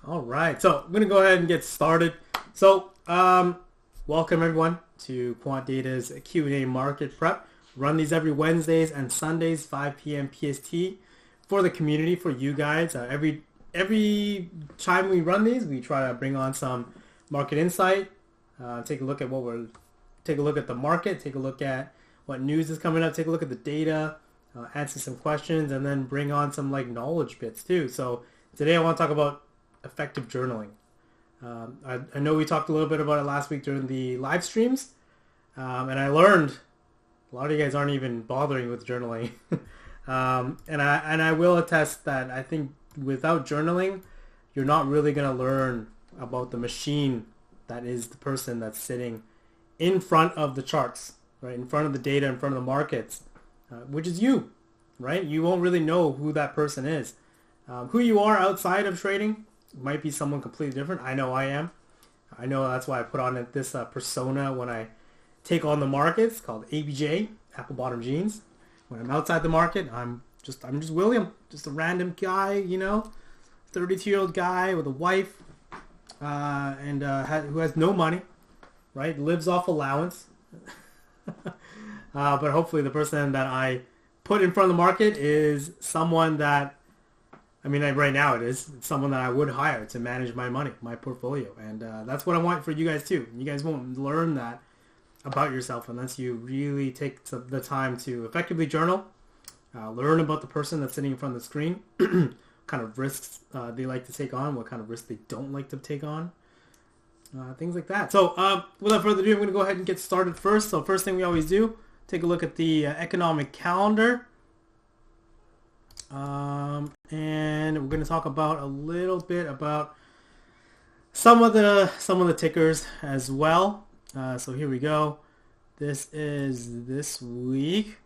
All right, so I'm gonna go ahead and get started. So, welcome everyone to Quant Data's Q&A Market Prep. Run these every Wednesdays and Sundays, 5 p.m. PST, for the community, for you guys. Every time we run these, we try to bring on some market insight. Take a look at take a look at the market, take a look at what news is coming up, take a look at the data, answer some questions, and then bring on some knowledge bits too. So today I want to talk about effective journaling. I know we talked a little bit about it last week during the live streams, and I learned a lot of you guys aren't even bothering with journaling. And I will attest that I think without journaling, you're not really going to learn about the machine that is the person that's sitting in front of the charts, right? In front of the data, in front of the markets, which is you, right? You won't really know who that person is. Who you are outside of trading might be someone completely different. I know I am. I know that's why I put on this persona when I take on the markets called ABJ, Apple Bottom Jeans. When I'm outside the market, I'm just William, just a random guy, 32-year-old guy with a wife, and who has no money, right? Lives off allowance. But hopefully the person that I put in front of the market is someone that, right now it's someone that I would hire to manage my money, my portfolio. And that's what I want for you guys too. You guys won't learn that about yourself unless you really take the time to effectively journal, learn about the person that's sitting in front of the screen, kind of risks they like to take on, what kind of risks they don't like to take on, things like that. So without further ado, I'm going to go ahead and get started first. So first thing we always do, take a look at the economic calendar. And we're going to talk about a little bit about some of the tickers as well. So here we go. This is this week.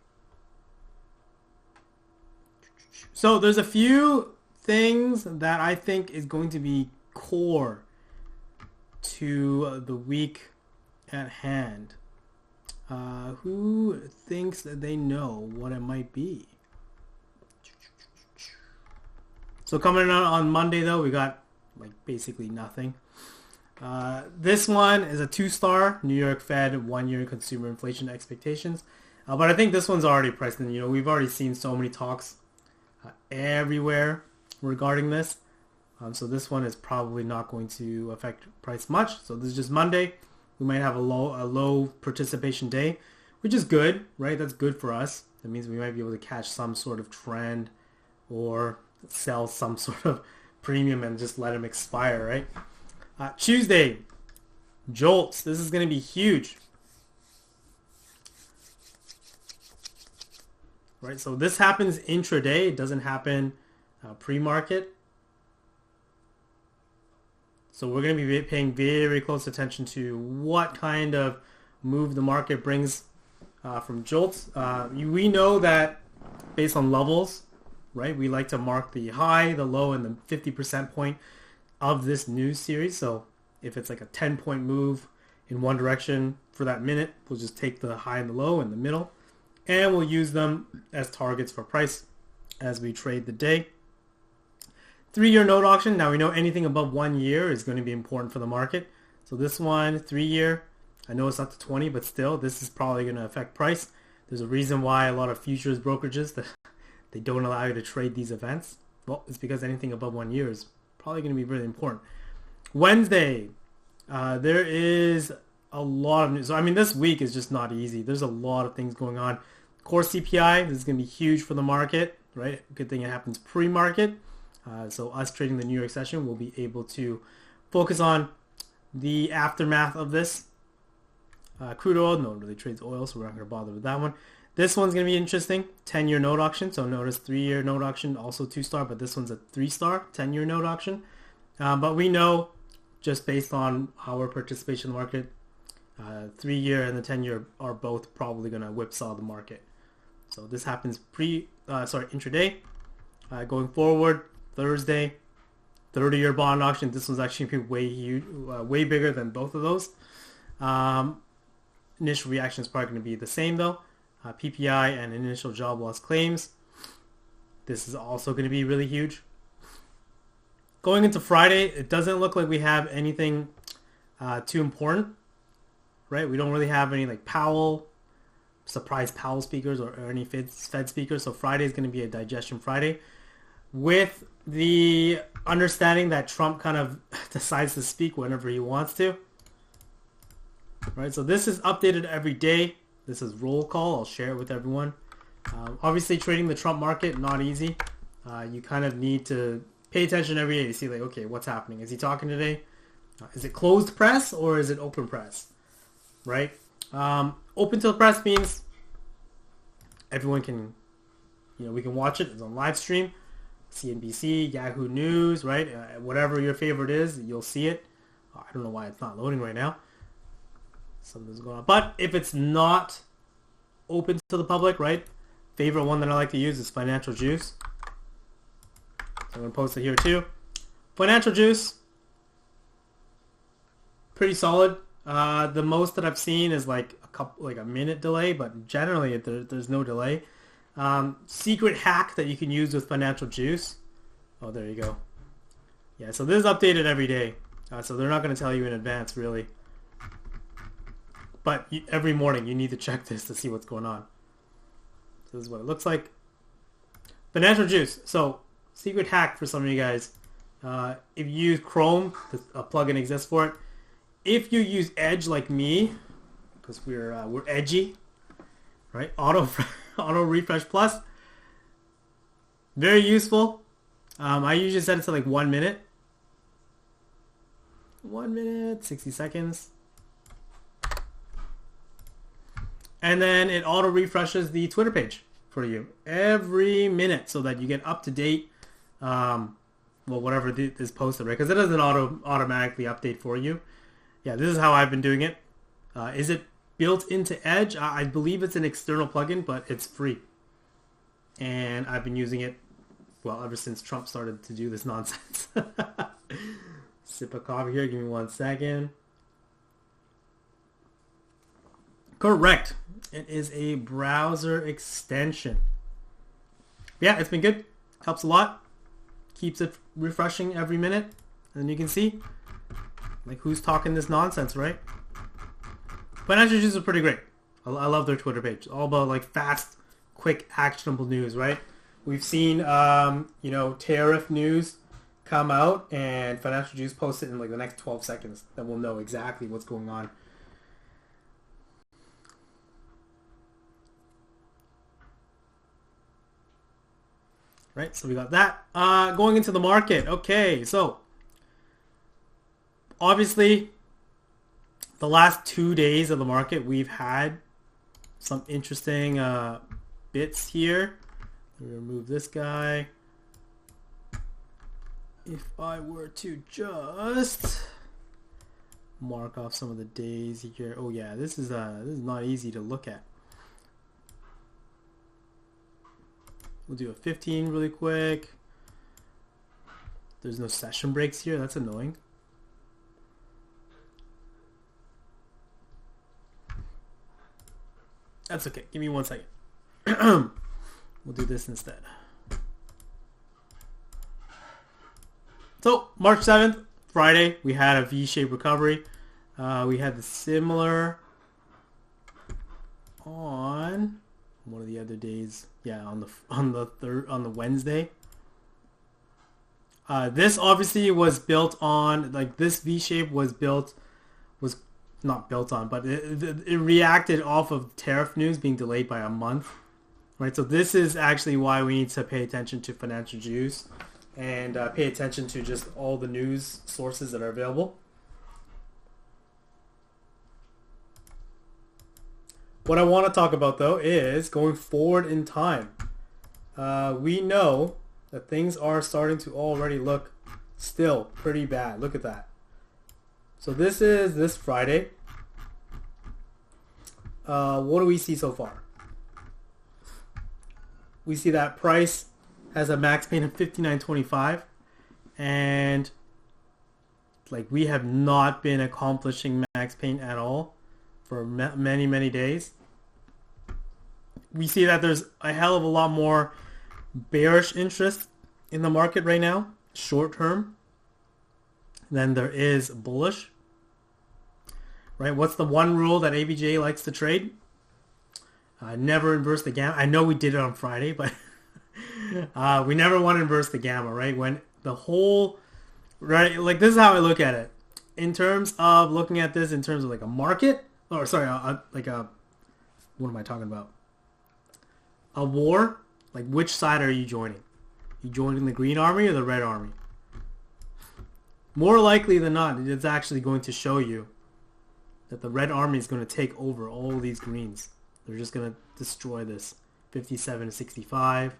So there's a few things that I think is going to be core to the week at hand. Who thinks that they know what it might be? So coming out on Monday, though, we got basically nothing. This one is a 2-star, New York Fed 1-year consumer inflation expectations. But I think this one's already priced in. We've already seen so many talks everywhere regarding this. So this one is probably not going to affect price much. So this is just Monday. We might have a low participation day, which is good, right? That's good for us. That means we might be able to catch some sort of trend or sell some sort of premium and just let them expire, right? Tuesday, jolts. This is going to be huge, right? So this happens intraday. It doesn't happen pre-market. So we're going to be paying very close attention to what kind of move the market brings from jolts. We know that based on levels, right? We like to mark the high, the low, and the 50% point of this news series. So if it's like a 10-point move in one direction for that minute, we'll just take the high and the low in the middle, and we'll use them as targets for price as we trade the day. 3-year note auction. Now we know anything above 1 year is going to be important for the market. So this one, 3-year, I know it's not the 20, but still, this is probably going to affect price. There's a reason why a lot of futures brokerages that they don't allow you to trade these events. Well, it's because anything above 1 year is probably going to be really important. Wednesday, there is a lot of news. So, this week is just not easy. There's a lot of things going on. Core CPI, this is going to be huge for the market, right? Good thing it happens pre-market. So us trading the New York session, we'll be able to focus on the aftermath of this. Crude oil, no one really trades oil, so we're not going to bother with that one. This one's going to be interesting. 10-year note auction. So notice 3-year note auction, also 2-star, but this one's a 3-star, 10-year note auction. But we know, just based on our participation in the market, 3-year and the 10-year are both probably going to whipsaw the market. So this happens intraday. Going forward, Thursday, 30-year bond auction. This one's actually way huge, way bigger than both of those. Initial reaction is probably going to be the same though. PPI and initial job loss claims. This is also going to be really huge. going into Friday, it doesn't look like we have anything too important, right? We don't really have any like surprise Powell speakers or any Fed speakers. So Friday is going to be a digestion Friday with the understanding that Trump kind of decides to speak whenever he wants to. Right, so this is updated every day. This is roll call. I'll share it with everyone. Obviously, trading the Trump market, not easy. You kind of need to pay attention every day to see, like, okay, what's happening? Is he talking today? Is it closed press or is it open press? Right? Open to the press means everyone can, we can watch it. It's on live stream. CNBC, Yahoo News, right? Whatever your favorite is, you'll see it. I don't know why it's not loading right now. Something's going on. But if it's not open to the public, right? Favorite one that I like to use is Financial Juice. I'm going to post it here too. Financial Juice, pretty solid. The most that I've seen is like a minute delay, but generally there's no delay. Secret hack that you can use with Financial Juice. Oh, there you go. Yeah, so this is updated every day. So they're not going to tell you in advance, really. But every morning you need to check this to see what's going on. So this is what it looks like. Financial Juice. So secret hack for some of you guys. If you use Chrome, a plugin exists for it. If you use Edge like me, because we're edgy, right? Auto refresh plus, very useful. I usually set it to like 1 minute. 1 minute, 60 seconds. And then it auto refreshes the Twitter page for you every minute so that you get up to date, whatever is posted, right? Because it doesn't automatically update for you. Yeah, this is how I've been doing it. Is it built into Edge? I believe it's an external plugin, but it's free. And I've been using it, ever since Trump started to do this nonsense. Sip of coffee here. Give me 1 second. Correct. It is a browser extension. Yeah, it's been good. Helps a lot. Keeps it refreshing every minute. And you can see, like, who's talking this nonsense, right? Financial Juice is pretty great. I love their Twitter page. All about, like, fast, quick, actionable news, right? We've seen, tariff news come out, and Financial Juice post it in, like, the next 12 seconds. Then we'll know exactly what's going on. Right, so we got that. Going into the market. Okay, so obviously the last 2 days of the market, we've had some interesting bits here. Let me remove this guy. If I were to just mark off some of the days here. Oh yeah, this is not easy to look at. We'll do a 15 really quick. There's no session breaks here. That's annoying. That's okay. Give me 1 second. We'll do this instead. So, March 7th, Friday, we had a V-shaped recovery. We had the similar on one of the other days. Yeah, on the Wednesday. This obviously was built on, like, this V-shape was not built on, but it reacted off of tariff news being delayed by a month, right? So this is actually why we need to pay attention to Financial Juice and pay attention to just all the news sources that are available. What I want to talk about, though, is going forward in time. We know that things are starting to already look still pretty bad. Look at that. So this is this Friday. What do we see so far? We see that price has a max pain of 59.25, and like we have not been accomplishing max pain at all for many days. We see that there's a hell of a lot more bearish interest in the market right now, short term. than there is bullish. Right? What's the one rule that ABJ likes to trade? Never inverse the gamma. I know we did it on Friday, but we never want to inverse the gamma, right? When the whole, right, like this is how I look at it. In terms of looking at this in terms of like a market, or sorry, like a, what am I talking about? A war, like which side are you joining? You joining the green army or the red army? More likely than not, it's actually going to show you that the red army is going to take over all these greens. They're just going to destroy this. 57 to 65.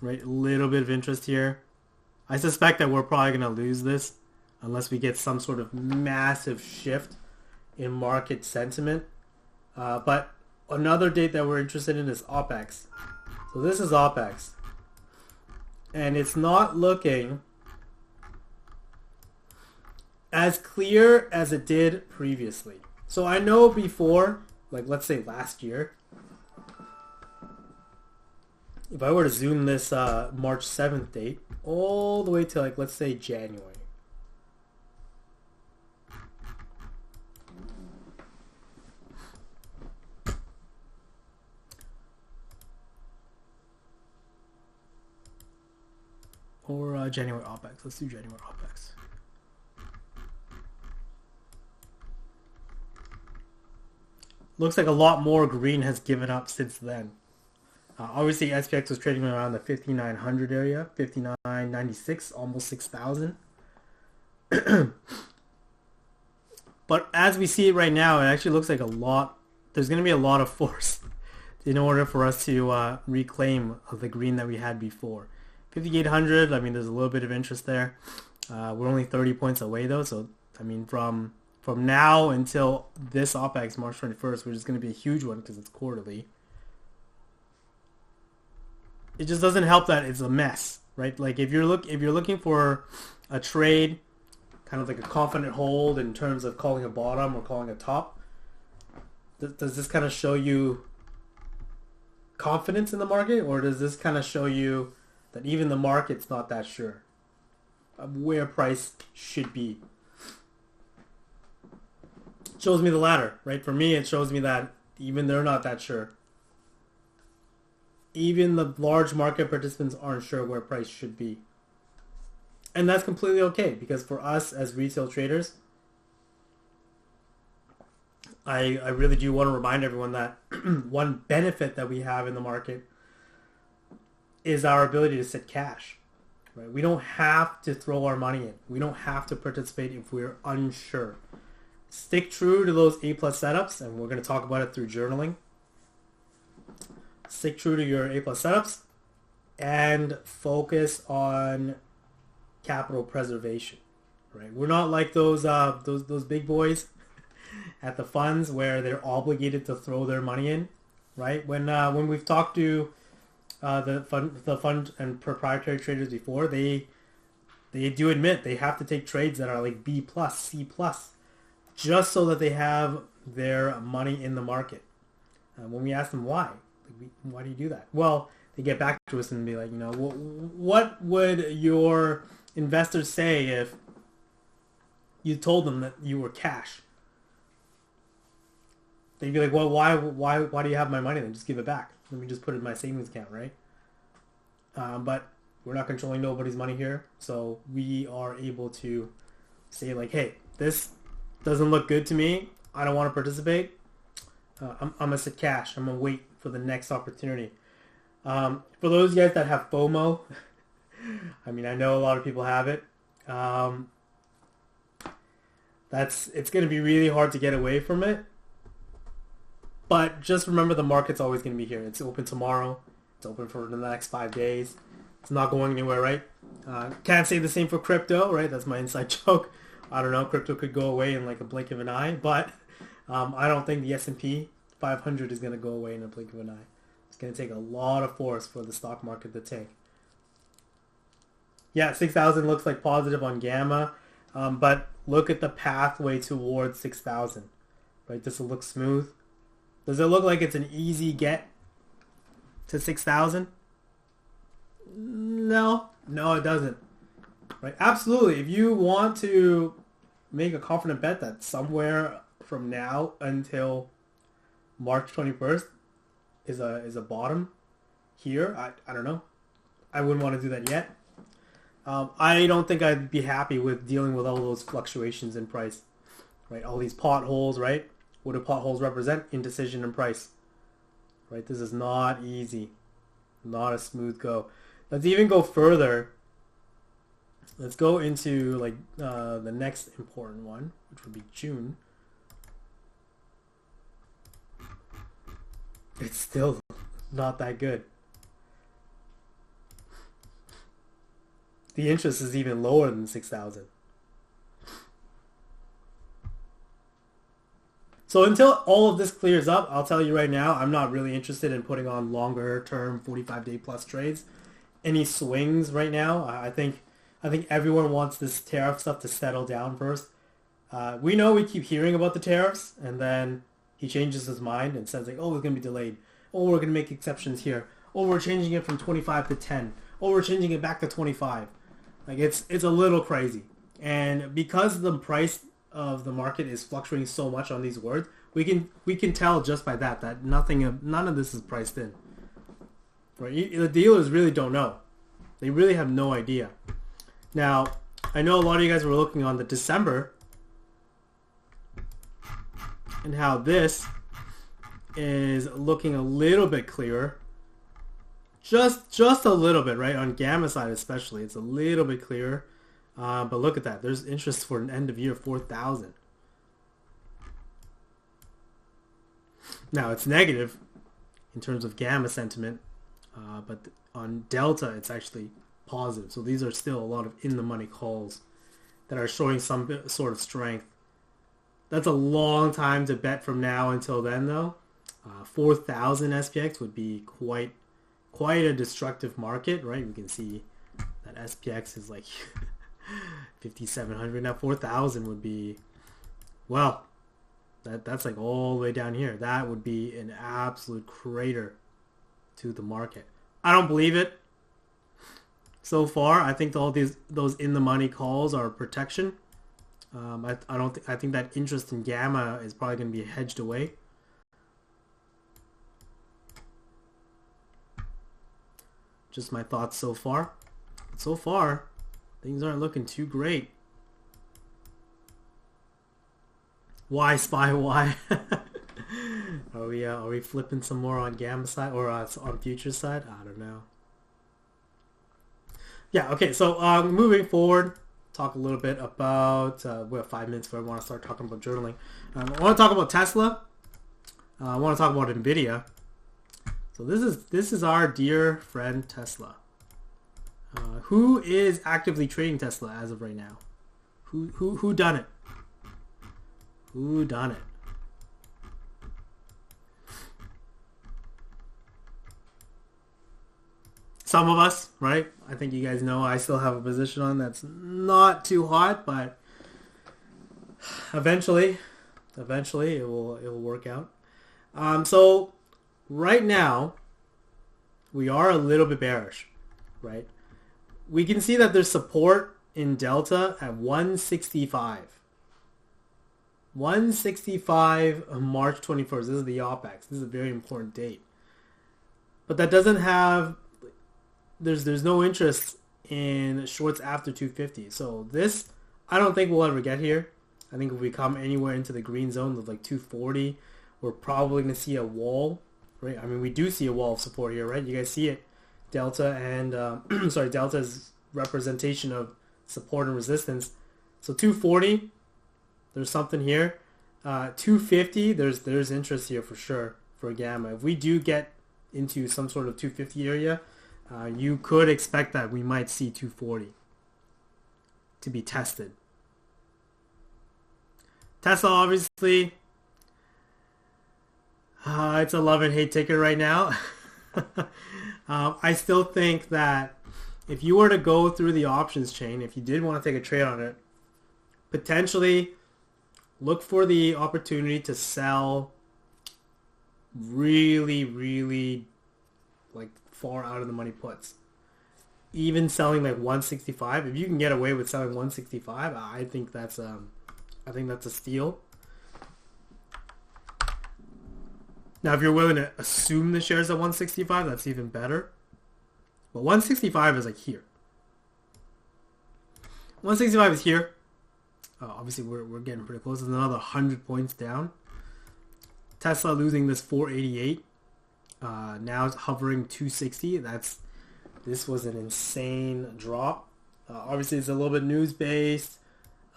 Right, a little bit of interest here. I suspect that we're probably going to lose this unless we get some sort of massive shift in market sentiment. But another date that we're interested in is OPEX. So this is OPEX. And it's not looking as clear as it did previously. So I know before, like let's say last year, if I were to zoom this March 7th date all the way to like let's say January. Or January OPEX. Let's do January OPEX. Looks like a lot more green has given up since then. Obviously, SPX was trading around the 5,900 area, 5,996, almost 6,000. But as we see it right now, it actually looks like a lot. There's going to be a lot of force in order for us to reclaim the green that we had before. 5,800. I mean, there's a little bit of interest there. We're only 30 points away though, so I mean, from now until this OPEX, March 21st, which is going to be a huge one because it's quarterly. It just doesn't help that it's a mess, right? Like if you're looking for a trade, kind of like a confident hold in terms of calling a bottom or calling a top, does this kind of show you confidence in the market, or does this kind of show you that even the market's not that sure of where price should be? It shows me the latter, right? For me, it shows me that even they're not that sure. Even the large market participants aren't sure where price should be. And that's completely okay, because for us as retail traders, I really do want to remind everyone that one benefit that we have in the market is our ability to sit cash. Right? We don't have to throw our money in. We don't have to participate if we're unsure. Stick true to those A+ setups, and we're going to talk about it through journaling. Stick true to your A+ setups and focus on capital preservation. Right? We're not like those big boys at the funds where they're obligated to throw their money in. Right? When we've talked to the fund and proprietary traders before, they do admit they have to take trades that are like B+, C+, just so that they have their money in the market. When we ask them why, why do you do that? Well, they get back to us and be like, what would your investors say if you told them that you were cash? They'd be like, well, why do you have my money then? Just give it back. Let me just put it in my savings account, right? But we're not controlling nobody's money here, so we are able to say like, hey, this doesn't look good to me. I don't want to participate. I'm gonna sit cash. I'm gonna wait for the next opportunity. For those guys that have FOMO, I mean, I know a lot of people have it. It's gonna be really hard to get away from it. But just remember, the market's always gonna be here. It's open tomorrow. It's open for the next 5 days. It's not going anywhere, right? Can't say the same for crypto, right? That's my inside joke. I don't know. Crypto could go away in like a blink of an eye, but I don't think the S&P 500 is going to go away in a blink of an eye. It's going to take a lot of force for the stock market to tank. Yeah, 6,000 looks like positive on gamma, but look at the pathway towards 6,000. Right? Does it look smooth? Does it look like it's an easy get to 6,000? No, No, it doesn't. Right? Absolutely. If you want to make a confident bet that somewhere from now until March 21st is a bottom here, I don't know. I wouldn't want to do that yet. I don't think I'd be happy with dealing with all those fluctuations in price. Right? All these potholes, right? What do potholes represent? Indecision in price. Right? This is not easy. Not a smooth go. Let's even go further. Let's go into like the next important one, which would be June. It's still not that good. The interest is even lower than 6,000. So until all of this clears up, I'll tell you right now, I'm not really interested in putting on longer term 45-day plus trades. Any swings right now, I think everyone wants this tariff stuff to settle down first. We know we keep hearing about the tariffs, and then he changes his mind and says like, oh, it's going to be delayed. Oh, we're going to make exceptions here. Oh, we're changing it from 25 to 10. Oh, we're changing it back to 25. Like it's a little crazy. And because the price of the market is fluctuating so much on these words, we can tell just by that none of this is priced in. Right? The dealers really don't know. They really have no idea. Now, I know a lot of you guys were looking on the December and how this is looking a little bit clearer. Just a little bit, right? On Gamma side especially, it's a little bit clearer. But look at that. There's interest for an end of year 4,000. Now, it's negative in terms of Gamma sentiment. But on Delta, it's actually positive. So these are still a lot of in-the-money calls that are showing some sort of strength. That's a long time to bet from now until then, though. 4,000 SPX would be quite a destructive market, right? We can see that SPX is like 5,700. Now 4,000 would be, well, that's like all the way down here. That would be an absolute crater to the market. I don't believe it. So far, I think all those in the money calls are protection. I think that interest in Gamma is probably going to be hedged away. Just my thoughts so far. So far, things aren't looking too great. Why SPY? Why? Are we flipping some more on Gamma side or on future side? I don't know. Yeah. Okay. So moving forward, talk a little bit about. We have 5 minutes before I want to start talking about journaling. I want to talk about Tesla. I want to talk about Nvidia. So this is our dear friend Tesla. Who is actively trading Tesla as of right now? Who done it? Who done it? Some of us, right? I think you guys know I still have a position on that's not too hot, but eventually it will work out. So right now we are a little bit bearish, right? We can see that there's support in Delta at 165. 165 on March 21st. This is the OPEX. This is a very important date. But that doesn't have... There's no interest in shorts after 250. So this, I don't think we'll ever get here. I think if we come anywhere into the green zone of like 240, we're probably going to see a wall, right? I mean, we do see a wall of support here, right? You guys see it. Delta and, sorry, Delta's representation of support and resistance. So 240, there's something here. 250, there's interest here for sure for Gamma. If we do get into some sort of 250 area, you could expect that we might see 240 to be tested. Tesla, obviously, it's a love and hate ticket right now. I still think that if you were to go through the options chain, if you did want to take a trade on it, potentially look for the opportunity to sell really, really like far out of the money puts. even selling like 165, if you can get away with selling 165, I think that's a steal. Now, if you're willing to assume the shares at 165, that's even better. But 165 is like here. 165 is here. Obviously, we're getting pretty close. It's another 100 points down. Tesla losing this 488. Now it's hovering 260. This was an insane drop. Obviously, it's a little bit news based.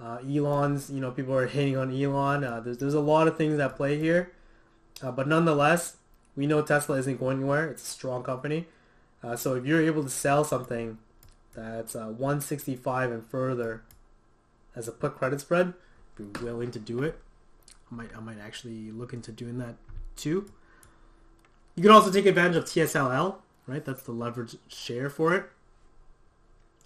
Elon's, people are hating on Elon. There's a lot of things at play here. But nonetheless, we know Tesla isn't going anywhere. It's a strong company. So if you're able to sell something that's 165 and further as a put credit spread, if you're willing to do it, I might actually look into doing that too. You can also take advantage of TSLL, right? That's the leverage share for it.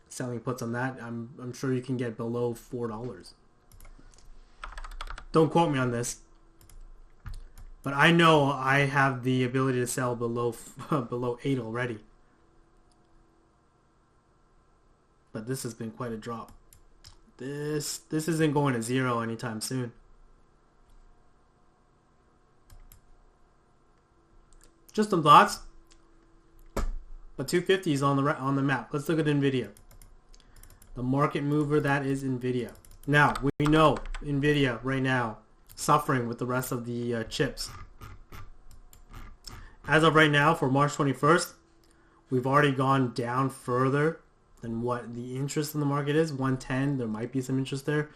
Selling puts on that, I'm sure you can get below $4. Don't quote me on this, but I know I have the ability to sell below below 8 already. But this has been quite a drop. This isn't going to zero anytime soon. Just some thoughts. But 250 is on the map. Let's look at Nvidia. The market mover that is Nvidia. Now, we know Nvidia right now suffering with the rest of the chips. As of right now, for March 21st, we've already gone down further than what the interest in the market is. 110, there might be some interest there.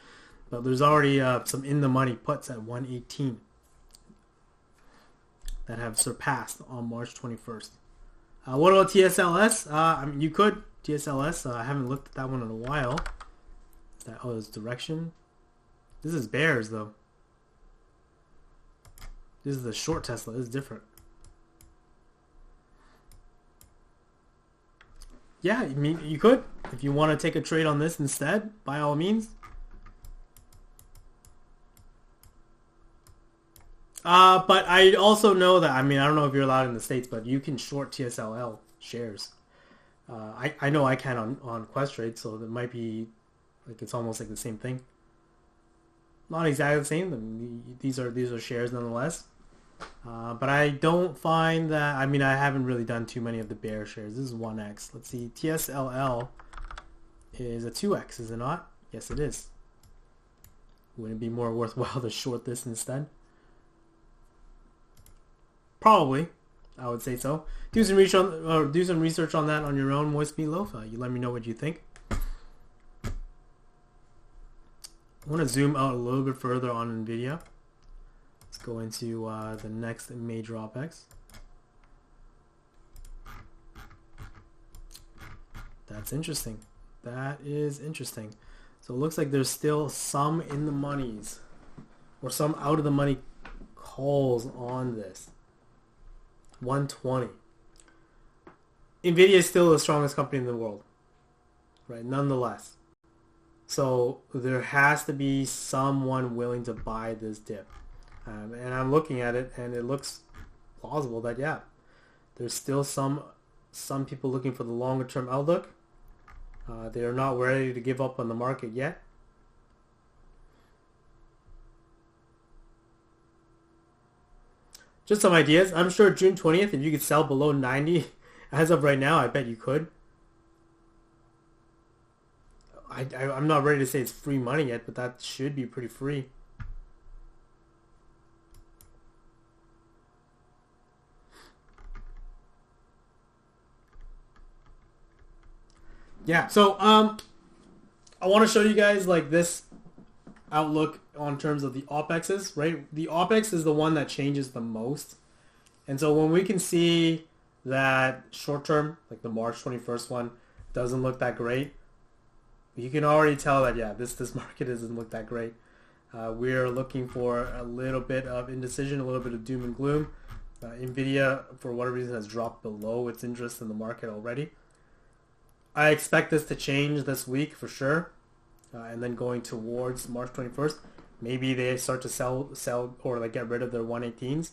But there's already some in-the-money puts at 118 that have surpassed on March 21st. What about TSLS? I mean, you could. TSLS, I haven't looked at that one in a while. It's direction. This is bears, though. This is the short Tesla. This is different. Yeah, I mean, you could. If you want to take a trade on this instead, by all means. But I also know that, I mean, I don't know if you're allowed in the States, but you can short TSLL shares. I know I can on Questrade, so it might be, like, it's almost like the same thing. Not exactly the same. I mean, these are shares nonetheless. But I don't find that, I mean, I haven't really done too many of the bear shares. This is 1x. Let's see, TSLL is a 2x, is it not? Yes, it is. Wouldn't it be more worthwhile to short this instead? Probably, I would say so. Do some research on that on your own, Moist Meatloaf. You let me know what you think. I want to zoom out a little bit further on Nvidia. Let's go into the next major OPEX. That's interesting. That is interesting. So it looks like there's still some in the monies or some out of the money calls on this. 120. Nvidia is still the strongest company in the world, right? Nonetheless. So there has to be someone willing to buy this dip. And I'm looking at it, and it looks plausible that, yeah, there's still some people looking for the longer term outlook. They are not ready to give up on the market yet. Just some ideas. I'm sure June 20th, if you could sell below 90, as of right now, I bet you could. I'm not ready to say it's free money yet, but that should be pretty free. Yeah, so I want to show you guys like this outlook on terms of the OPEXs, right? The OPEX is the one that changes the most. And so when we can see that short term, like the March 21st one, doesn't look that great, you can already tell that, yeah, this market doesn't look that great. We're looking for a little bit of indecision, a little bit of doom and gloom. Nvidia, for whatever reason, has dropped below its interest in the market already. I expect this to change this week for sure. And then going towards March 21st, maybe they start to sell or like get rid of their 118s.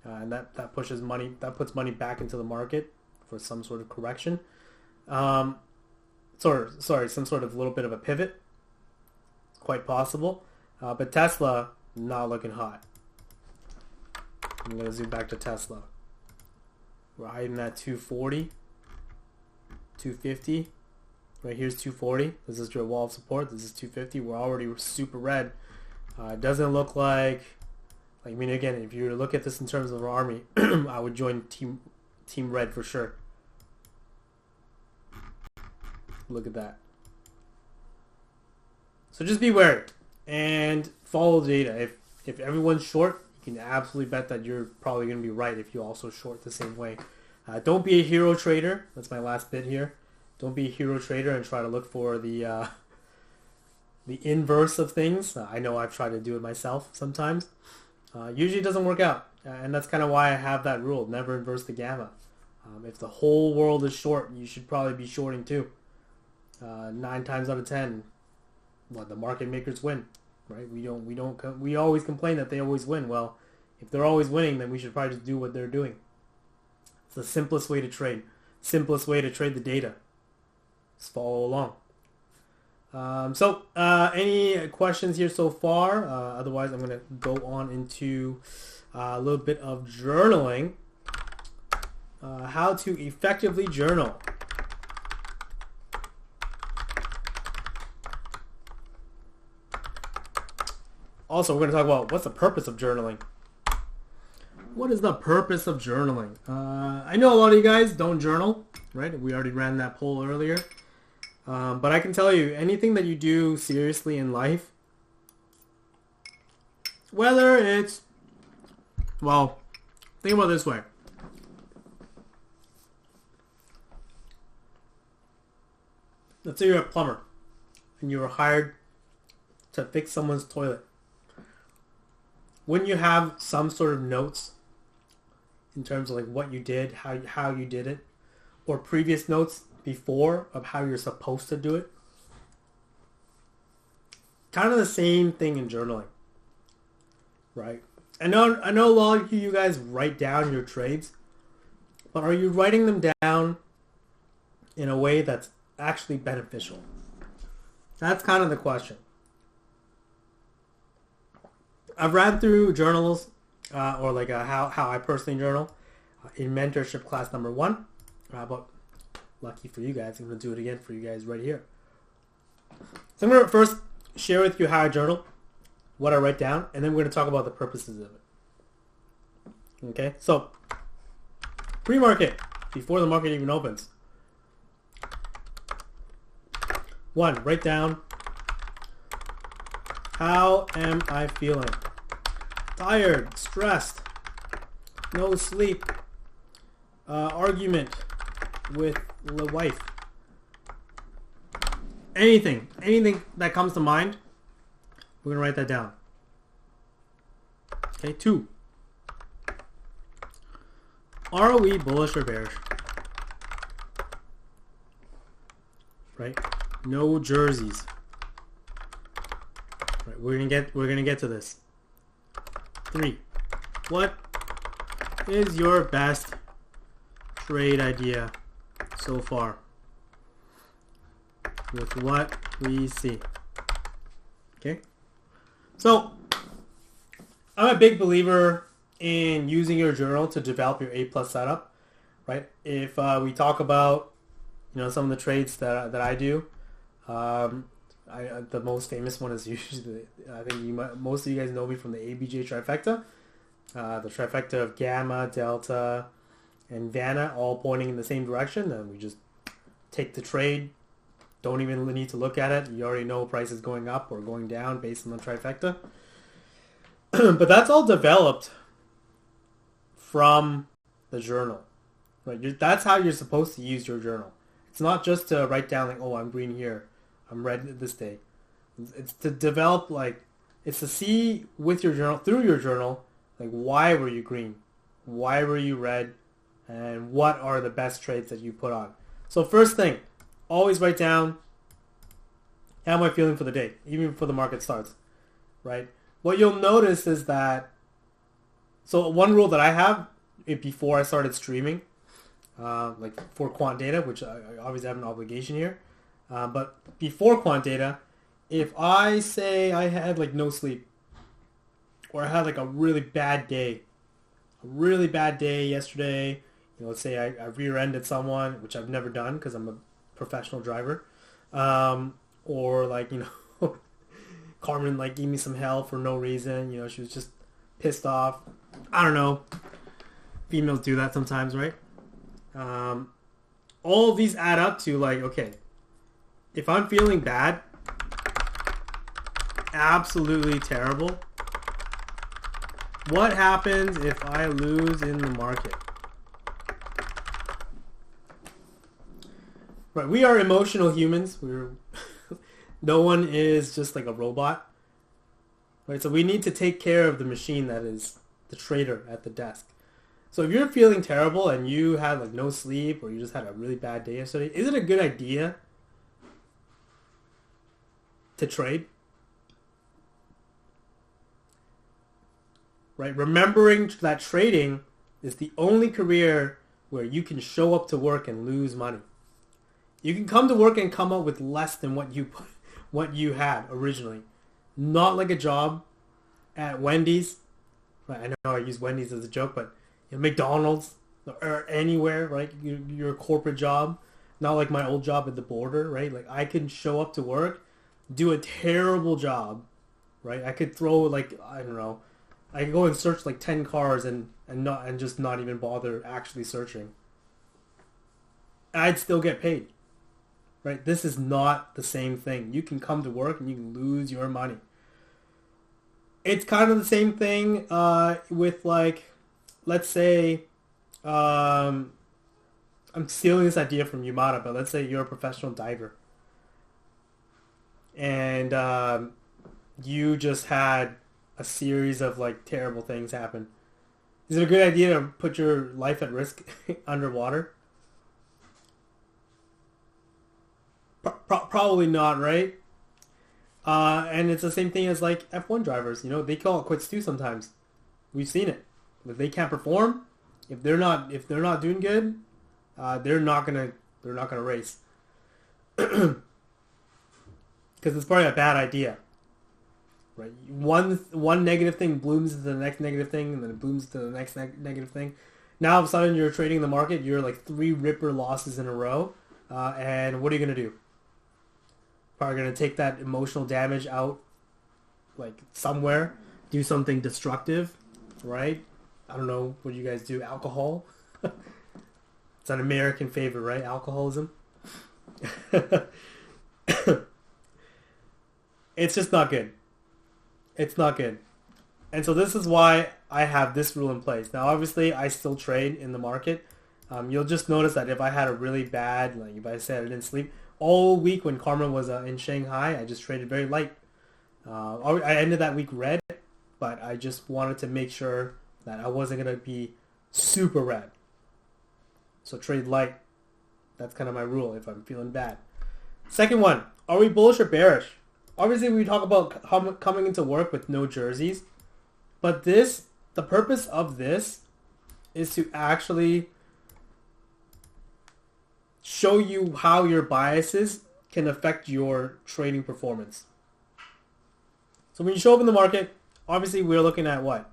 And that puts money back into the market for some sort of correction. sorry, some sort of little bit of a pivot. It's quite possible. But Tesla, not looking hot. I'm going to zoom back to Tesla. We're hiding at 240, 250. Right here's 240. This is your wall of support. This is 250. We're already super red. It doesn't look like I mean, again, if you look at this in terms of army, I would join Team Red for sure. Look at that. So just be wary and follow the data. If everyone's short, you can absolutely bet that you're probably going to be right if you also short the same way. Don't be a hero trader. That's my last bit here. Don't be a hero trader and try to look for the inverse of things. I know I've tried to do it myself sometimes. Usually it doesn't work out. And that's kind of why I have that rule. Never inverse the gamma. If the whole world is short, you should probably be shorting too. 9 times out of 10, the market makers win, right? We always complain that they always win. Well, if they're always winning, then we should probably just do what they're doing. It's the simplest way to trade. Simplest way to trade the data. Just follow along. Any questions here so far? Otherwise, I'm going to go on into a little bit of journaling. How to effectively journal. Also, we're going to talk about what's the purpose of journaling. What is the purpose of journaling? I know a lot of you guys don't journal, right? We already ran that poll earlier. But I can tell you, anything that you do seriously in life, whether it's, well, think about it this way. Let's say you're a plumber and you were hired to fix someone's toilet. Wouldn't you have some sort of notes in terms of like what you did, how you did it, or previous notes before of how you're supposed to do it? Kind of the same thing in journaling, right? I know a lot of you guys write down your trades, but are you writing them down in a way that's actually beneficial? That's kind of the question. I've ran through journals, or like how I personally journal in mentorship class number 1. But lucky for you guys, I'm going to do it again for you guys right here. So I'm going to first share with you how I journal, what I write down, and then we're going to talk about the purposes of it. Okay, so pre-market, before the market even opens. 1, write down, how am I feeling? Tired, stressed, no sleep, argument with the wife. Anything that comes to mind, we're going to write that down. Okay, 2. Are we bullish or bearish? Right? No jerseys. Right, we're gonna get to this. 3. What is your best trade idea so far with what we see? Okay, so I'm a big believer in using your journal to develop your A+ setup, right? If we talk about some of the trades that I do, the most famous one is usually, I think most of you guys know me from the ABJ trifecta. The trifecta of gamma, delta, and Vanna all pointing in the same direction. And we just take the trade. Don't even need to look at it. You already know price is going up or going down based on the trifecta. But that's all developed from the journal. Right? That's how you're supposed to use your journal. It's not just to write down like, oh, I'm green here, I'm red this day. It's to develop, it's to see with your journal, through your journal, like, why were you green? Why were you red? And what are the best trades that you put on? So first thing, always write down, how am I feeling for the day, even before the market starts, right? What you'll notice is that, so one rule that I have before I started streaming, like for quant data, which I obviously have an obligation here, But before quant data, if I say I had like no sleep, or I had like a really bad day, yesterday, let's say I rear-ended someone, which I've never done because I'm a professional driver, or like, Carmen like gave me some hell for no reason, she was just pissed off. I don't know. Females do that sometimes, right? All of these add up to like, okay, if I'm feeling bad, absolutely terrible, what happens if I lose in the market? Right, we are emotional humans. No one is just like a robot. Right, so we need to take care of the machine that is the trader at the desk. So if you're feeling terrible and you had like no sleep, or you just had a really bad day yesterday, is it a good idea to trade? Right? Remembering that trading is the only career where you can show up to work and lose money. You can come to work and come up with less than what you had originally. Not like a job at Wendy's. I know I use Wendy's as a joke, but McDonald's or anywhere, right? Your corporate job. Not like my old job at the border, right? Like I can show up to work, do a terrible job, right? I could throw like, I don't know, I could go and search like 10 cars and just not even bother actually searching. I'd still get paid. Right? This is not the same thing. You can come to work and you can lose your money. It's kind of the same thing with like, let's say, I'm stealing this idea from Yamada, but let's say you're a professional diver. And you just had a series of like terrible things happen. Is it a good idea to put your life at risk underwater? Probably not, right? And it's the same thing as like F1 drivers. They call it quits too sometimes. We've seen it. If they can't perform, if they're not doing good, they're not gonna race because it's probably a bad idea. Right? One negative thing blooms into the next negative thing, and then it blooms to the next negative thing. Now all of a sudden you're trading the market. You're like 3 ripper losses in a row, and what are you gonna do? Probably going to take that emotional damage out like somewhere, do something destructive, right? I don't know what you guys do. Alcohol. It's an American favorite, right? Alcoholism. It's just not good. It's not good. And so this is why I have this rule in place. Now obviously I still trade in the market. You'll just notice that if I had a really bad, like if I said I didn't sleep, all week when Carmen was in Shanghai, I just traded very light. I ended that week red, but I just wanted to make sure that I wasn't going to be super red. So trade light. That's kind of my rule if I'm feeling bad. Second one, are we bullish or bearish? Obviously, we talk about coming into work with no jerseys, but the purpose of this is to actually show you how your biases can affect your trading performance. So when you show up in the market, obviously we're looking at what?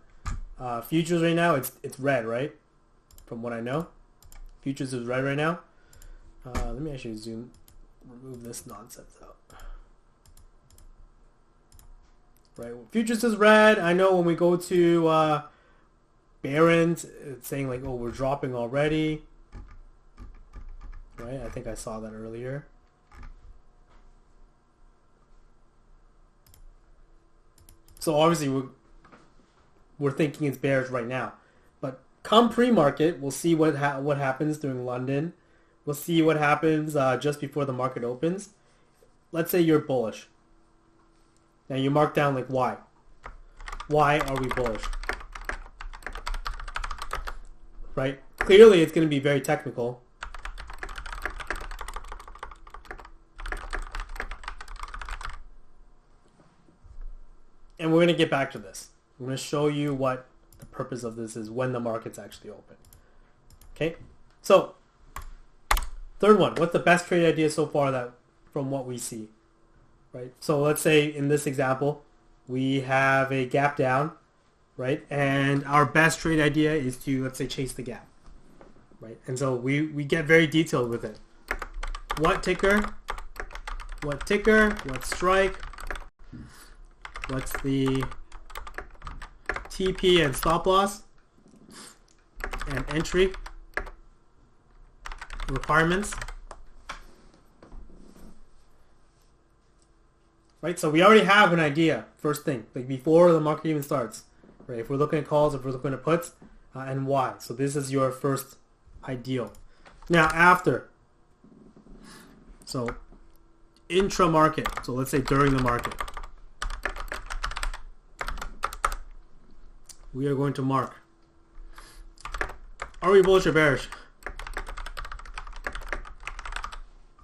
Futures right now, it's red, right? From what I know. Futures is red right now. Let me actually remove this nonsense out. Right, futures is red. I know when we go to Barron's, it's saying like, oh, we're dropping already. Right, I think I saw that earlier. So obviously we're thinking it's bearish right now, but come pre-market, we'll see what happens during London. We'll see what happens just before the market opens. Let's say you're bullish. Now you mark down like why. Why are we bullish? Right? Clearly it's going to be very technical. And we're going to get back to this. I'm going to show you what the purpose of this is when the market's actually open. Okay? So, third one. What's the best trade idea so far from what we see, right? So let's say in this example, we have a gap down, right? And our best trade idea is to, let's say, chase the gap, right? And so we get very detailed with it. What ticker, what strike, what's the TP and stop loss, and entry requirements. Right, so we already have an idea, first thing, like before the market even starts. Right, if we're looking at calls, if we're looking at puts, and why. So this is your first ideal. Now after, so intra-market, so let's say during the market, we are going to mark. Are we bullish or bearish?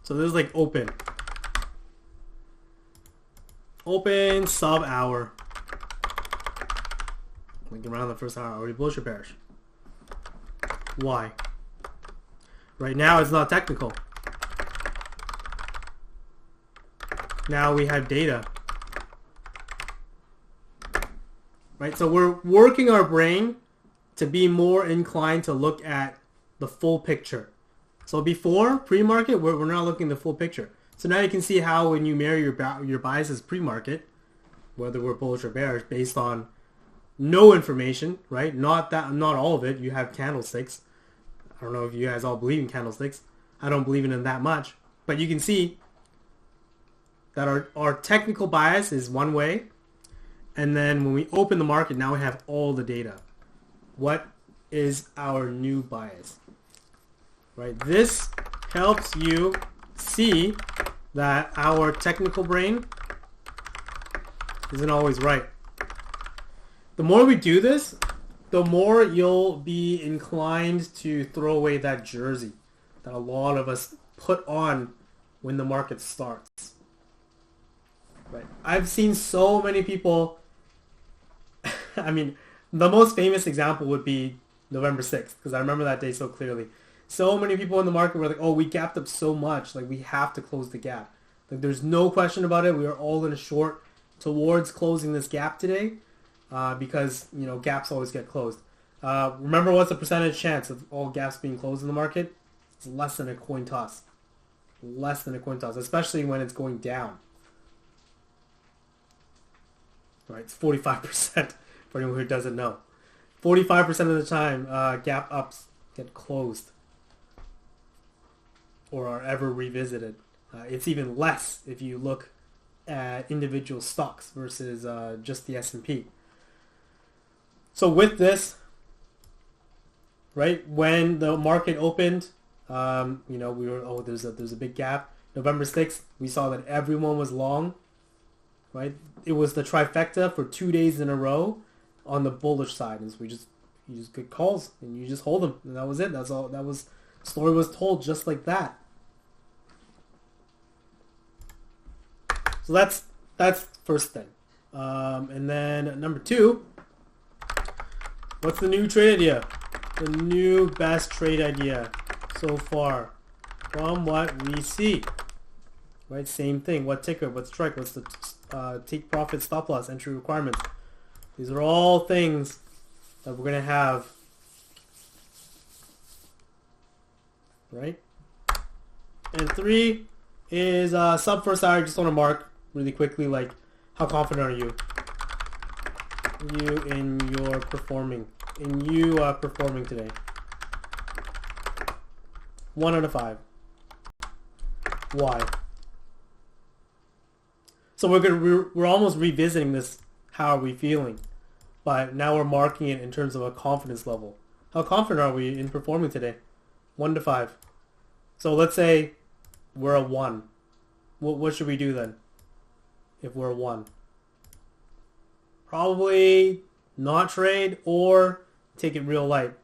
So this is like open. Open sub hour. Like around the first hour. Are we bullish or bearish? Why? Right now it's not technical. Now we have data. Right? So we're working our brain to be more inclined to look at the full picture. So before, pre-market, we're not looking at the full picture. So now you can see how when you marry your biases pre-market, whether we're bullish or bearish, based on no information, right? Not all of it. You have candlesticks. I don't know if you guys all believe in candlesticks. I don't believe in them that much. But you can see that our technical bias is one way. And then when we open the market, now we have all the data. What is our new bias? Right? This helps you see that our technical brain isn't always right. The more we do this, the more you'll be inclined to throw away that jersey that a lot of us put on when the market starts. Right? I've seen so many people. I mean, the most famous example would be November 6th, because I remember that day so clearly. So many people in the market were like, oh, we gapped up so much, like we have to close the gap. Like there's no question about it. We are all in a short towards closing this gap today, because, you know, gaps always get closed. Remember, what's the percentage chance of all gaps being closed in the market? It's less than a coin toss. Less than a coin toss, especially when it's going down. Right, it's 45%. For anyone who doesn't know, 45% of the time, gap ups get closed or are ever revisited. It's even less if you look at individual stocks versus just the S&P. So with this, right, when the market opened, you know, we were, oh, there's a big gap. November 6th, we saw that everyone was long. Right, it was the trifecta for 2 days in a row on the bullish side. And so you just get calls and you just hold them, and that was it. That's all. That was, story was told just like that. So that's first thing. And then number two, what's the new trade idea? The new best trade idea so far from what we see. Right, same thing. What ticker? What strike? What's the take profit, stop loss, entry requirements? These are all things that we're going to have. Right? And three is sub first hour. Just want to mark really quickly, like, how confident are you? In your performing. Performing today. 1 out of 5. Why? So we're almost revisiting this. How are we feeling? But now we're marking it in terms of a confidence level. How confident are we in performing today? 1 to 5. So let's say we're a 1. What should we do then? If we're a 1, probably not trade or take it real light.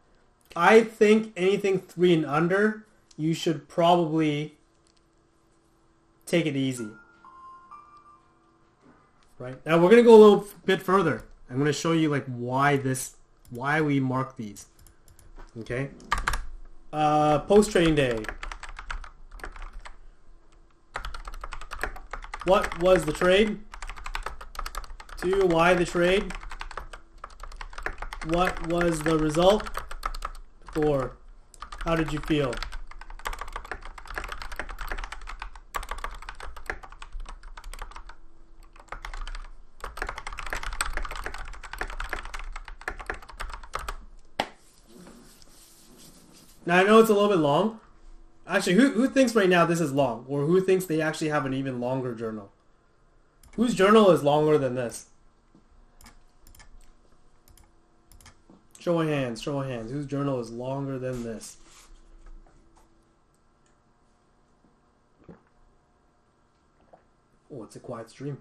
I think anything 3 and under, you should probably take it easy. Right? Now we're going to go a little bit further. I'm going to show you like why we mark these. Okay? Post trading day. what was the trade? 2, why the trade? What was the result? 4, how did you feel? Now I know it's a little bit long. Actually, who thinks right now this is long? Or who thinks they actually have an even longer journal? Whose journal is longer than this? Show of hands, show of hands. Whose journal is longer than this? Oh, it's a quiet stream.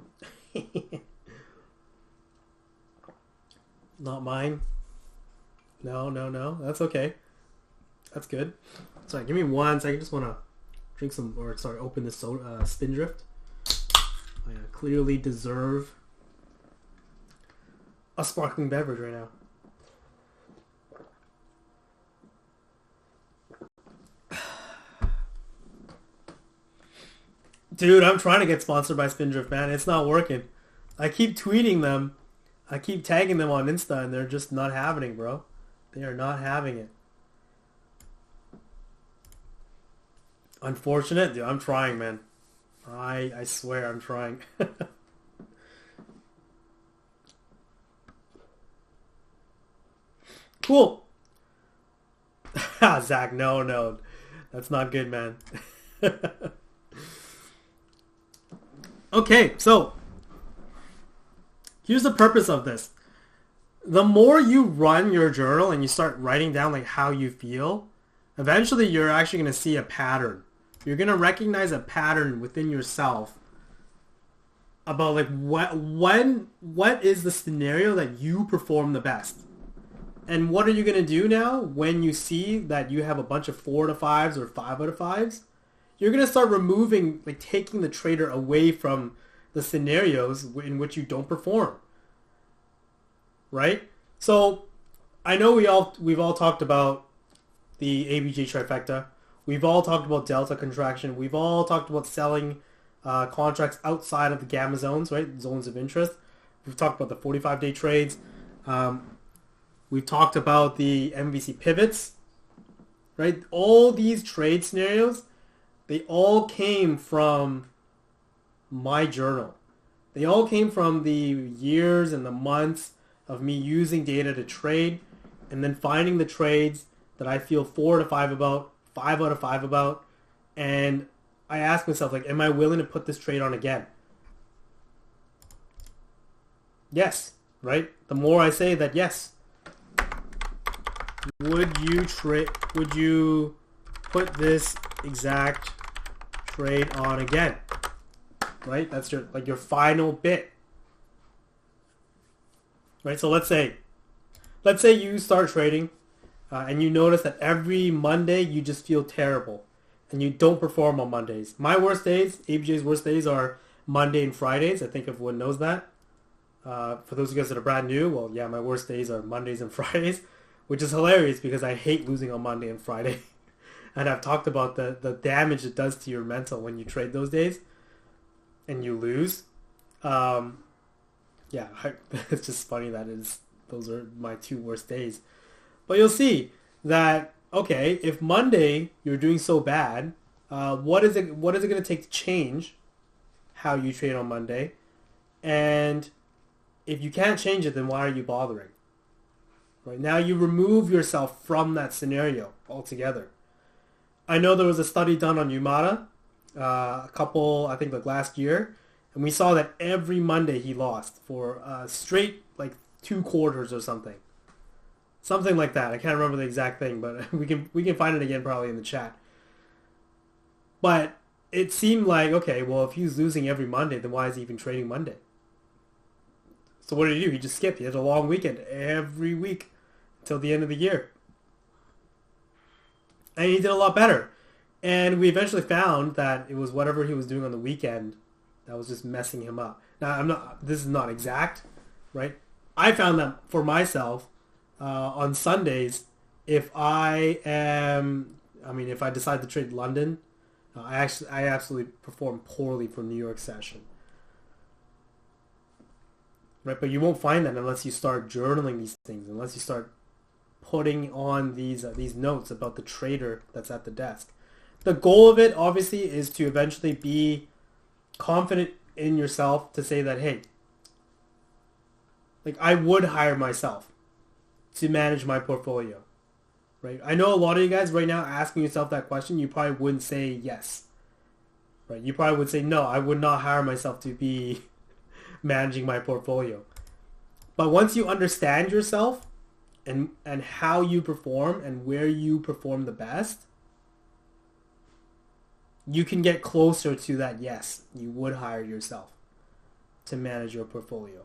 Not mine. No, no, no. That's okay. That's good. Sorry, give me 1 second. I just want to drink some, or sorry, open this Spindrift. I clearly deserve a sparkling beverage right now. Dude, I'm trying to get sponsored by Spindrift, man. It's not working. I keep tweeting them. I keep tagging them on Insta, and they're just not having it, bro. They are not having it. Unfortunate, dude. I'm trying, man. I swear I'm trying. Cool. Zach, no. That's not good, man. Okay, so here's the purpose of this. The more you run your journal and you start writing down like how you feel, eventually you're actually going to see a pattern. You're going to recognize a pattern within yourself about like what is the scenario that you perform the best. And what are you going to do now when you see that you have a bunch of 4 out of 5s or 5 out of 5s? You're going to start removing, like taking the trader away from the scenarios in which you don't perform. Right? So I know we've all talked about the ABJ trifecta. We've all talked about delta contraction. We've all talked about selling contracts outside of the gamma zones, right? Zones of interest. We've talked about the 45-day trades. We've talked about the MVC pivots, right? All these trade scenarios, they all came from my journal. They all came from the years and the months of me using data to trade and then finding the trades that I feel 4 out of 5 about, 5 out of 5 about, and I ask myself, like, am I willing to put this trade on again? Yes, right? The more I say that, yes. Would you put this exact trade on again? Right? That's your final bit. Right? So let's say you start trading and you notice that every Monday you just feel terrible and you don't perform on Mondays. My worst days, ABJ's worst days, are Monday and Fridays. I think everyone knows that. For those of you guys that are brand new, well, yeah, my worst days are Mondays and Fridays, which is hilarious because I hate losing on Monday and Friday. And I've talked about the damage it does to your mental when you trade those days and you lose. Yeah, it's just funny that those are my 2 worst days. But you'll see that, okay, if Monday you're doing so bad, what is it going to take to change how you trade on Monday? And if you can't change it, then why are you bothering? Right now you remove yourself from that scenario altogether. I know there was a study done on Yumata, I think like last year, and we saw that every Monday he lost for straight like 2 quarters or something. Something like that. I can't remember the exact thing, but we can find it again probably in the chat. But it seemed like, okay, well, if he's losing every Monday, then why is he even trading Monday? So what did he do? He just skipped. He had a long weekend every week until the end of the year. And he did a lot better. And we eventually found that it was whatever he was doing on the weekend that was just messing him up. Now, this is not exact, right? I found that for myself, on Sundays, if I decide to trade London, I absolutely performed poorly for New York session. Right, but you won't find that unless you start journaling these things, unless you start putting on these notes about the trader that's at the desk. The goal of it, obviously, is to eventually be confident in yourself to say that, hey, like I would hire myself to manage my portfolio, right? I know a lot of you guys right now asking yourself that question, you probably wouldn't say yes, right? You probably would say, no, I would not hire myself to be managing my portfolio. But once you understand yourself and how you perform and where you perform the best, you can get closer to that yes, you would hire yourself to manage your portfolio.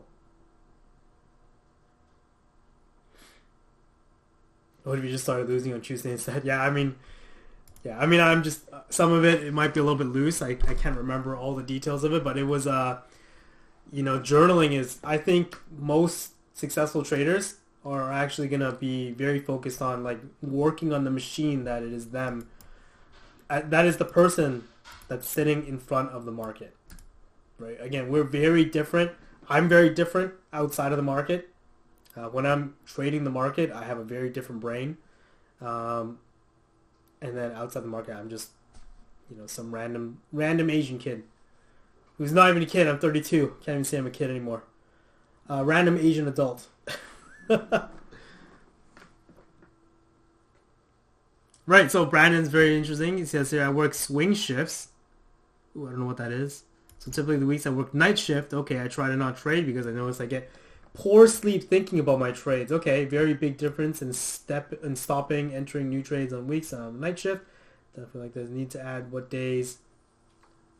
What if you just started losing on Tuesday instead? I'm just, some of it might be a little bit loose. I can't remember all the details of it, but it was, journaling is, I think most successful traders are actually going to be very focused on like working on the machine that it is them. That is the person that's sitting in front of the market, right? Again, we're very different. I'm very different outside of the market. When I'm trading the market, I have a very different brain. And then outside the market, I'm just, some random Asian kid who's not even a kid. I'm 32. Can't even say I'm a kid anymore. Random Asian adult. Right, so Brandon's very interesting. He says here, I work swing shifts. Ooh, I don't know what that is. So typically the weeks I work night shift, okay, I try to not trade because I notice I get poor sleep thinking about my trades. Okay, very big difference in stopping, entering new trades on weeks night shift. Definitely like there's need to add what days.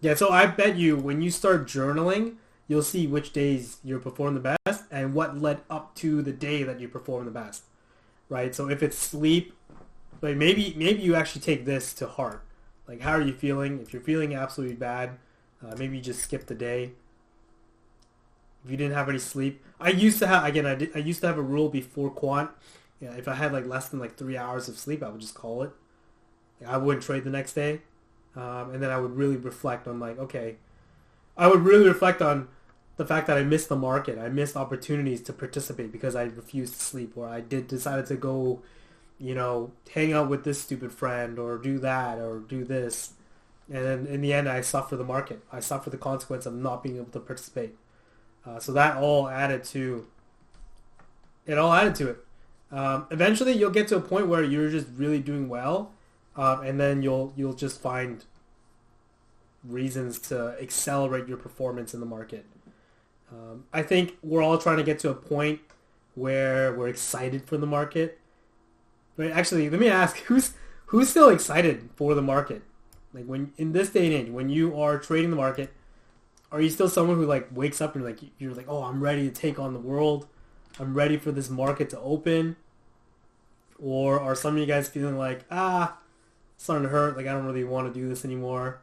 Yeah, so I bet you when you start journaling, you'll see which days you perform the best and what led up to the day that you perform the best. Right? So if it's sleep, like maybe you actually take this to heart. Like, how are you feeling? If you're feeling absolutely bad, maybe you just skip the day. If you didn't have any sleep, I used to have a rule before quant. Yeah, if I had like less than like 3 hours of sleep, I would just call it. Like, I wouldn't trade the next day, and then I would really reflect on like, okay, I would really reflect on the fact that I missed the market. I missed opportunities to participate because I refused to sleep, or I decided to go, hang out with this stupid friend, or do that, or do this. And then in the end, I suffer the market. I suffer the consequence of not being able to participate. So that all added to it. Eventually, you'll get to a point where you're just really doing well, and then you'll just find reasons to accelerate your performance in the market. I think we're all trying to get to a point where we're excited for the market. Right? Actually, let me ask, who's still excited for the market? Like, when in this day and age, when you are trading the market, are you still someone who like wakes up and you're like, oh, I'm ready to take on the world, I'm ready for this market to open? Or are some of you guys feeling like, it's starting to hurt, like I don't really want to do this anymore?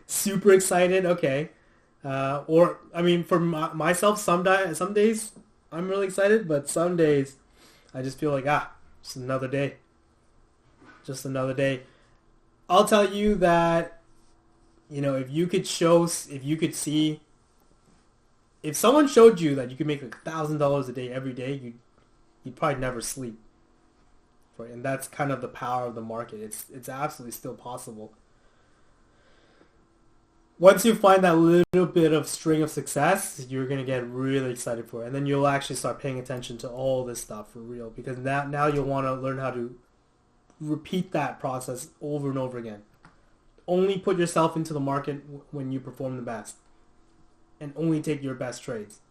Super excited, okay. Or I mean, for myself, some days I'm really excited, but some days I just feel like, just another day. Just another day. I'll tell you that, if you could see, if someone showed you that you could make like $1,000 a day every day, you'd probably never sleep. Right? And that's kind of the power of the market. It's absolutely still possible. Once you find that little bit of string of success, you're going to get really excited for it. And then you'll actually start paying attention to all this stuff for real. Because now you'll want to learn how to repeat that process over and over again. Only put yourself into the market when you perform the best. And only take your best trades.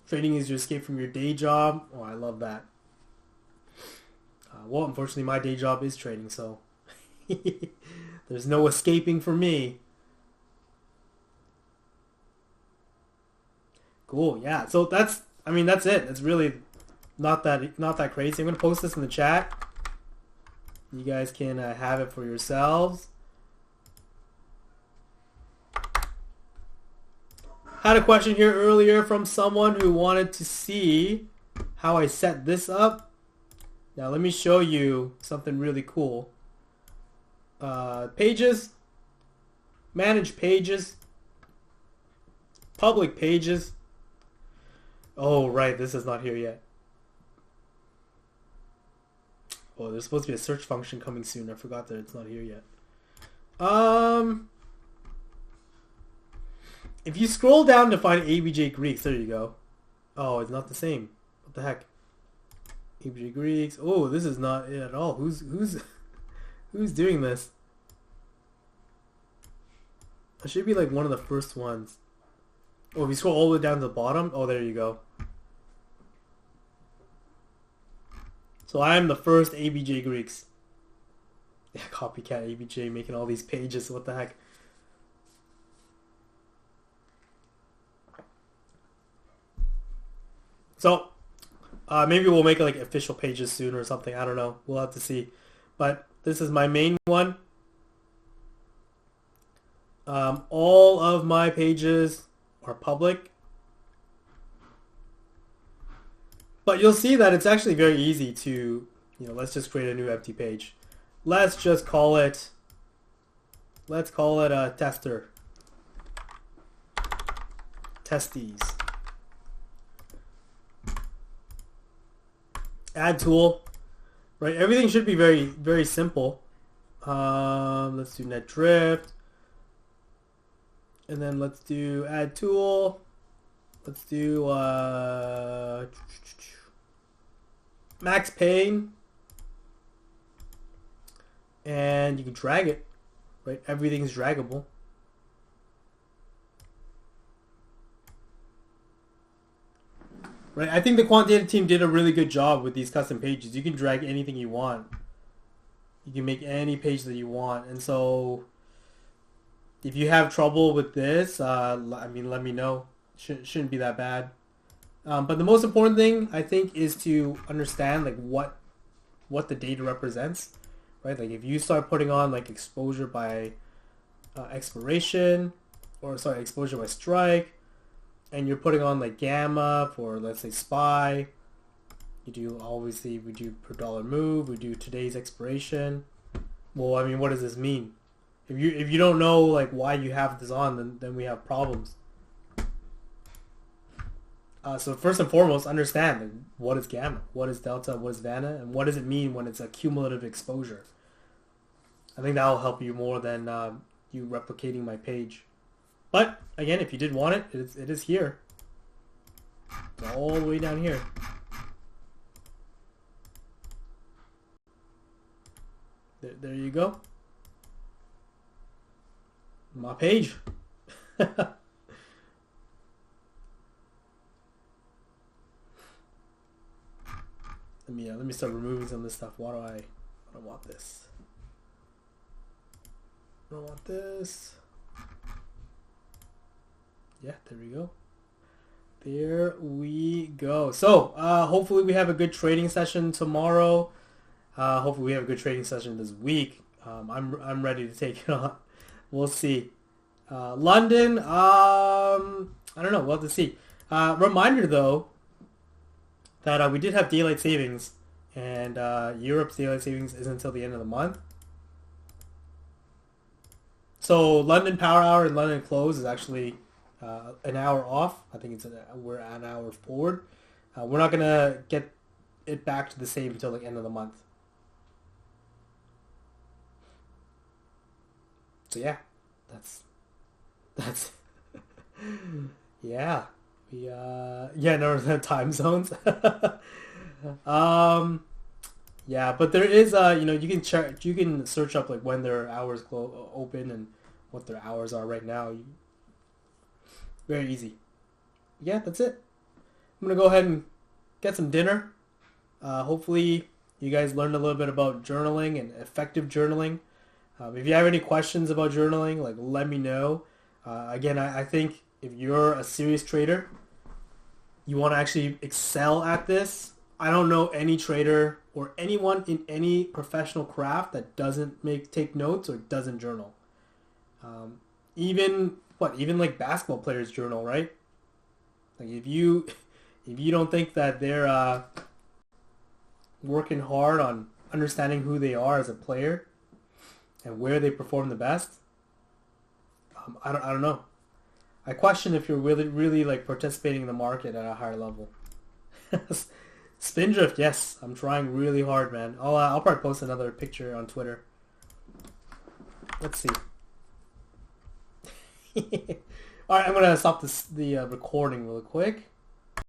Trading is your escape from your day job. Oh, I love that. Well, unfortunately, my day job is trading, so there's no escaping for me. Cool, yeah. So that's it. It's really not that crazy. I'm gonna post this in the chat. You guys can have it for yourselves. Had a question here earlier from someone who wanted to see how I set this up. Now let me show you something really cool. Pages, manage pages, public pages. Oh, right, this is not here yet. Oh, there's supposed to be a search function coming soon. I forgot that it's not here yet. If you scroll down to find ABJ Greeks, there you go. Oh, it's not the same. What the heck? ABJ Greeks. Oh, this is not it at all. Who's who's doing this? It should be like one of the first ones. Oh, if you scroll all the way down to the bottom, oh, there you go. So I am the first ABJ Greeks. Yeah, copycat ABJ making all these pages. What the heck? So maybe we'll make like official pages soon or something. I don't know. We'll have to see. But this is my main one. All of my pages are public. But you'll see that it's actually very easy to, let's just create a new empty page. Let's just call it, a tester. Testes. Add tool. Right, everything should be very, very simple. Let's do net drift. And then let's do add tool. Let's do max pane. And you can drag it. Right? Everything's draggable. Right? I think the quant data team did a really good job with these custom pages. You can drag anything you want. You can make any page that you want. And so if you have trouble with this, let me know. Shouldn't be that bad. But the most important thing, I think, is to understand like what the data represents, right? Like if you start putting on like exposure by expiration, exposure by strike, and you're putting on like gamma for, let's say, SPY. You do, obviously, we do per dollar move. We do today's expiration. Well, I mean, what does this mean? If you don't know like why you have this on, then we have problems. So first and foremost, understand like, what is gamma, what is delta, what is vana, and what does it mean when it's a cumulative exposure. I think that will help you more than you replicating my page. But again, if you did want it, it is here. It's all the way down here. There you go. My page. Let me start removing some of this stuff. I don't want this. I don't want this. Yeah, there we go. There we go. So hopefully we have a good trading session tomorrow. Hopefully we have a good trading session this week. I'm ready to take it on. We'll see. London, I don't know. We'll have to see. Reminder though that we did have daylight savings, and Europe's daylight savings is until the end of the month. So London power hour and London close is actually an hour off. I think we're an hour forward. We're not gonna get it back to the same until the end of the month. So yeah, that's yeah. No time zones. Yeah, but there is you can search up like when their hours open and what their hours are right now. Very easy. Yeah, that's it. I'm gonna go ahead and get some dinner. Hopefully you guys learned a little bit about journaling and effective journaling. If you have any questions about journaling, like let me know. Again, I think if you're a serious trader, you want to actually excel at this. I don't know any trader or anyone in any professional craft that doesn't take notes or doesn't journal. Even like basketball players journal, right? Like if you don't think that they're working hard on understanding who they are as a player and where they perform the best, I don't know. I question if you're really like participating in the market at a higher level. Spindrift, yes, I'm trying really hard, man. I'll probably post another picture on Twitter. Let's see. All right, I'm gonna stop the recording real quick.